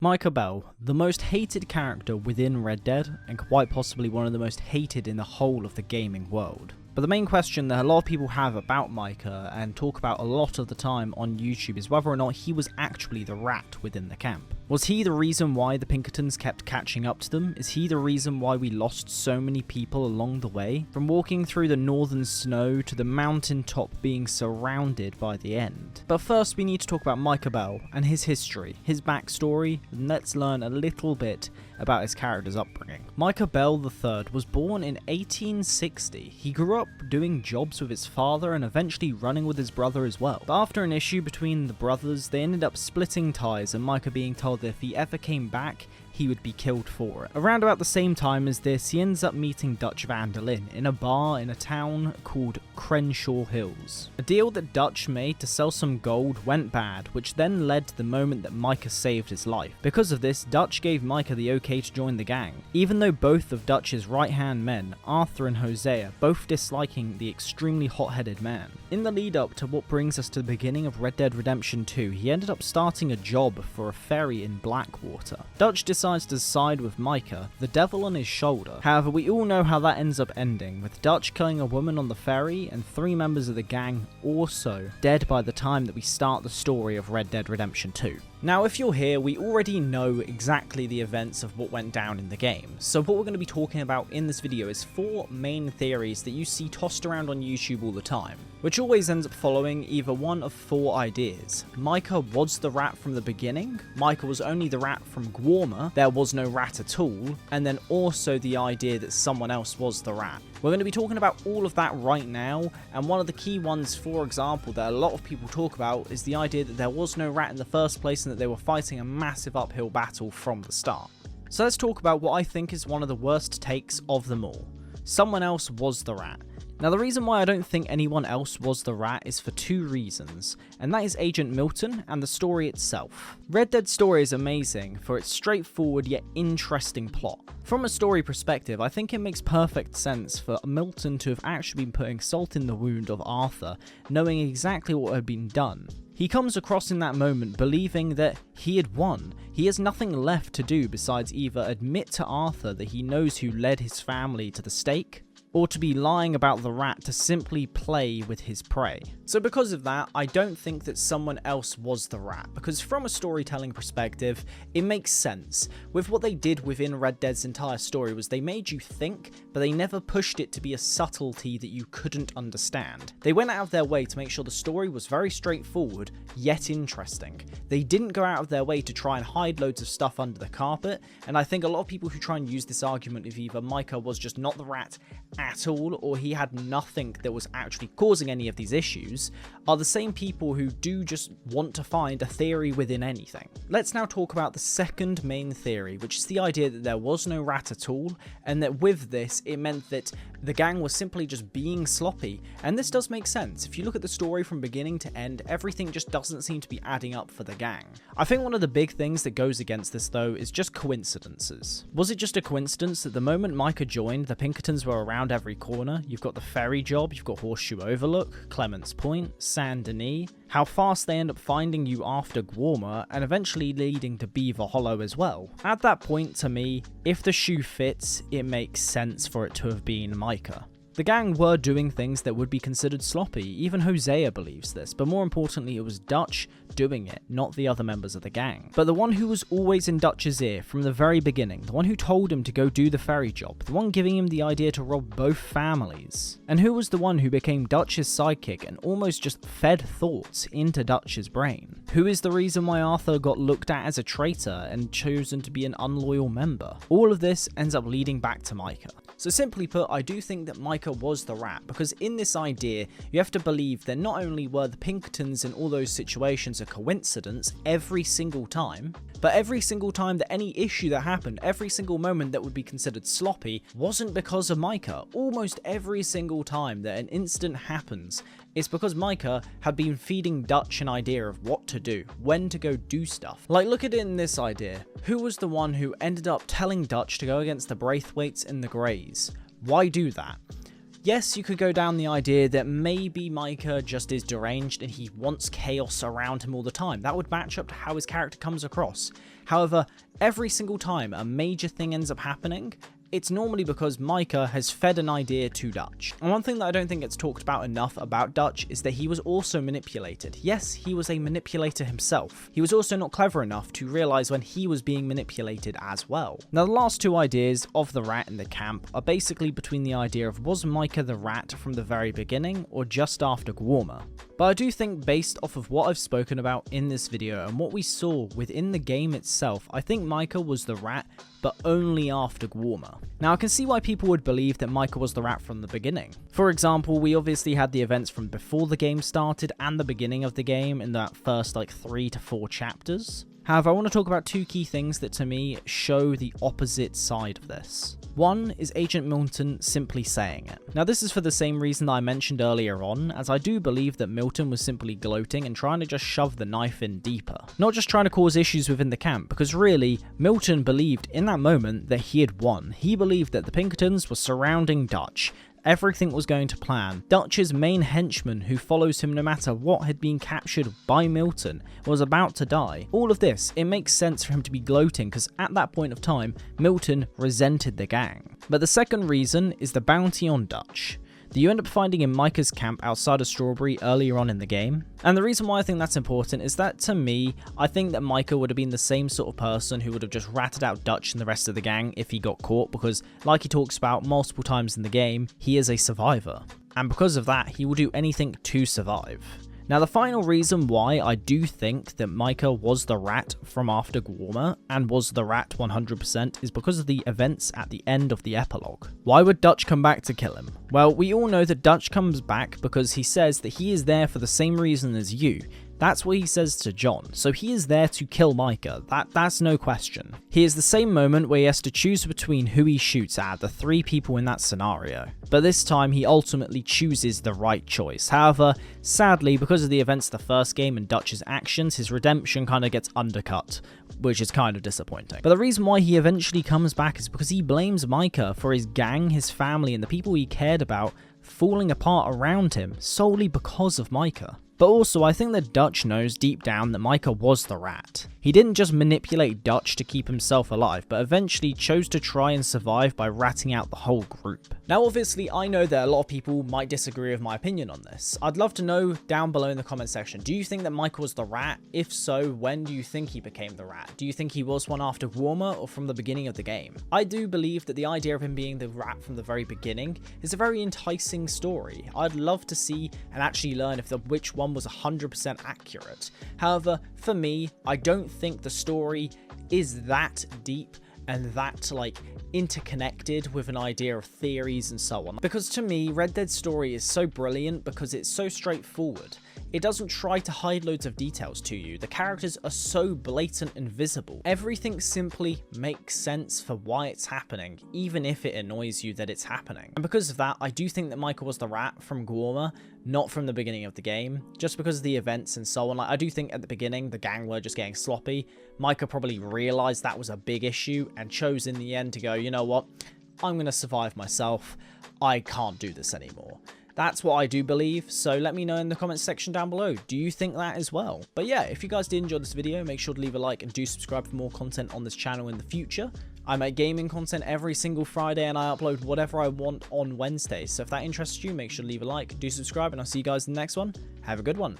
Micah Bell, the most hated character within Red Dead, and quite possibly one of the most hated in the whole of the gaming world. But the main question that a lot of people have about Micah, and talk about a lot of the time on YouTube, is whether or not he was actually the rat within the camp. Was he the reason why the pinkertons kept catching up to them? Is he the reason why we lost so many people along the way? From walking through the northern snow to the mountaintop being surrounded by the end. But first we need to talk about Micah Bell and his history, his backstory, and let's learn a little bit about his character's upbringing. Micah Bell III was born in 1860. He grew up doing jobs with his father and eventually running with his brother as well. But after an issue between the brothers, they ended up splitting ties, and Micah being told that if he ever came back, he would be killed for it. Around about the same time as this, he ends up meeting Dutch van der Linde in a bar in a town called Crenshaw Hills. A deal that Dutch made to sell some gold went bad, which then led to the moment that Micah saved his life. Because of this, Dutch gave Micah the okay to join the gang, even though both of Dutch's right-hand men, Arthur and Hosea, both disliking the extremely hot-headed man. In the lead up to what brings us to the beginning of Red Dead Redemption 2, he ended up starting a job for a ferry in Blackwater. Dutch decides to side with Micah, the devil on his shoulder. However, we all know how that ends up ending, with Dutch killing a woman on the ferry and 3 members of the gang also dead by the time that we start the story of Red Dead Redemption 2. Now, if you're here, we already know exactly the events of what went down in the game. So what we're going to be talking about in this video is 4 main theories that you see tossed around on YouTube all the time, which always ends up following either one of 4 ideas. Micah was the rat from the beginning, Micah was only the rat from Guarma, there was no rat at all, and then also the idea that someone else was the rat. We're going to be talking about all of that right now, and one of the key ones, for example, that a lot of people talk about is the idea that there was no rat in the first place and that they were fighting a massive uphill battle from the start. So let's talk about what I think is one of the worst takes of them all. Someone else was the rat. Now, the reason why I don't think anyone else was the rat is for 2 reasons, and that is Agent Milton and the story itself. Red Dead's story is amazing for its straightforward yet interesting plot. From a story perspective, I think it makes perfect sense for Milton to have actually been putting salt in the wound of Arthur, knowing exactly what had been done. He comes across in that moment believing that he had won. He has nothing left to do besides either admit to Arthur that he knows who led his family to the stake, or to be lying about the rat to simply play with his prey. So because of that, I don't think that someone else was the rat, because from a storytelling perspective, it makes sense. With what they did within Red Dead's entire story was they made you think, but they never pushed it to be a subtlety that you couldn't understand. They went out of their way to make sure the story was very straightforward, yet interesting. They didn't go out of their way to try and hide loads of stuff under the carpet, and I think a lot of people who try and use this argument of either Micah was just not the rat at all, or he had nothing that was actually causing any of these issues, are the same people who do just want to find a theory within anything. Let's now talk about the second main theory, which is the idea that there was no rat at all, and that with this, it meant that the gang was simply just being sloppy. And this does make sense. If you look at the story from beginning to end, everything just doesn't seem to be adding up for the gang. I think one of the big things that goes against this, though, is just coincidences. Was it just a coincidence that the moment Micah joined, the pinkertons were around every corner? You've got the ferry job, you've got Horseshoe Overlook, Clements Point, Saint Denis, how fast they end up finding you after Guarma, and eventually leading to Beaver Hollow as well. At that point, to me, if the shoe fits, it makes sense for it to have been Micah. The gang were doing things that would be considered sloppy, even Hosea believes this, but more importantly it was Dutch doing it, not the other members of the gang. But the one who was always in Dutch's ear from the very beginning, the one who told him to go do the ferry job, the one giving him the idea to rob both families, and who was the one who became Dutch's sidekick and almost just fed thoughts into Dutch's brain. Who is the reason why Arthur got looked at as a traitor and chosen to be an unloyal member? All of this ends up leading back to Micah. So simply put, I do think that Micah was the rat, because in this idea, you have to believe that not only were the pinkertons in all those situations a coincidence every single time, but every single time that any issue that happened, every single moment that would be considered sloppy, wasn't because of Micah. Almost every single time that an incident happens, it's because Micah had been feeding Dutch an idea of what to do, when to go do stuff. Like, look at it in this idea. Who was the one who ended up telling Dutch to go against the Braithwaites and the Greys? Why do that? Yes, you could go down the idea that maybe Micah just is deranged and he wants chaos around him all the time. That would match up to how his character comes across. However, every single time a major thing ends up happening, it's normally because Micah has fed an idea to Dutch. And one thing that I don't think gets talked about enough about Dutch is that he was also manipulated. Yes, he was a manipulator himself. He was also not clever enough to realize when he was being manipulated as well. Now, the last two ideas of the rat in the camp are basically between the idea of was Micah the rat from the very beginning or just after Gwarmer. But I do think based off of what I've spoken about in this video and what we saw within the game itself, I think Micah was the rat, but only after Gwarmer. Now I can see why people would believe that Micah was the rat from the beginning. For example, we obviously had the events from before the game started and the beginning of the game in that first like 3 to 4 chapters. However, I want to talk about two key things that to me show the opposite side of this. One is Agent Milton simply saying it. Now this is for the same reason that I mentioned earlier on, as I do believe that Milton was simply gloating and trying to just shove the knife in deeper. Not just trying to cause issues within the camp, because really, Milton believed in that moment that he had won. He believed that the Pinkertons were surrounding Dutch. Everything was going to plan. Dutch's main henchman, who follows him no matter what, had been captured by Milton, was about to die. All of this, it makes sense for him to be gloating because at that point of time, Milton resented the gang. But the second reason is the bounty on Dutch that you end up finding in Micah's camp outside of Strawberry earlier on in the game. And the reason why I think that's important is that, to me, I think that Micah would have been the same sort of person who would have just ratted out Dutch and the rest of the gang if he got caught, because like he talks about multiple times in the game, he is a survivor. And because of that, he will do anything to survive. Now, the final reason why I do think that Micah was the rat from after Gwarmer and was the rat 100% is because of the events at the end of the epilogue. Why would Dutch come back to kill him? Well, we all know that Dutch comes back because he says that he is there for the same reason as you. That's what he says to John, so he is there to kill Micah, that's no question. He is the same moment where he has to choose between who he shoots at, the 3 people in that scenario. But this time he ultimately chooses the right choice. However, sadly, because of the events of the first game and Dutch's actions, his redemption kind of gets undercut, which is kind of disappointing. But the reason why he eventually comes back is because he blames Micah for his gang, his family, and the people he cared about falling apart around him solely because of Micah. But also, I think that Dutch knows deep down that Micah was the rat. He didn't just manipulate Dutch to keep himself alive, but eventually chose to try and survive by ratting out the whole group. Now obviously, I know that a lot of people might disagree with my opinion on this. I'd love to know down below in the comment section, do you think that Micah was the rat? If so, when do you think he became the rat? Do you think he was one after Gwarmer or from the beginning of the game? I do believe that the idea of him being the rat from the very beginning is a very enticing story. I'd love to see and actually learn if which one was 100% accurate. However, for me, I don't think the story is that deep and that interconnected with an idea of theories and so on. Because to me, Red Dead's story is so brilliant because it's so straightforward. It doesn't try to hide loads of details to you. The characters are so blatant and visible. Everything simply makes sense for why it's happening, even if it annoys you that it's happening. And because of that, I do think that Micah was the rat from Gwarmer, not from the beginning of the game, just because of the events and so on. I do think at the beginning, the gang were just getting sloppy. Micah probably realized that was a big issue and chose in the end to go, you know what, I'm going to survive myself. I can't do this anymore. That's what I do believe, so let me know in the comments section down below. Do you think that as well? But yeah, if you guys did enjoy this video, make sure to leave a like and do subscribe for more content on this channel in the future. I make gaming content every single Friday and I upload whatever I want on Wednesdays. So if that interests you, make sure to leave a like, do subscribe, and I'll see you guys in the next one. Have a good one.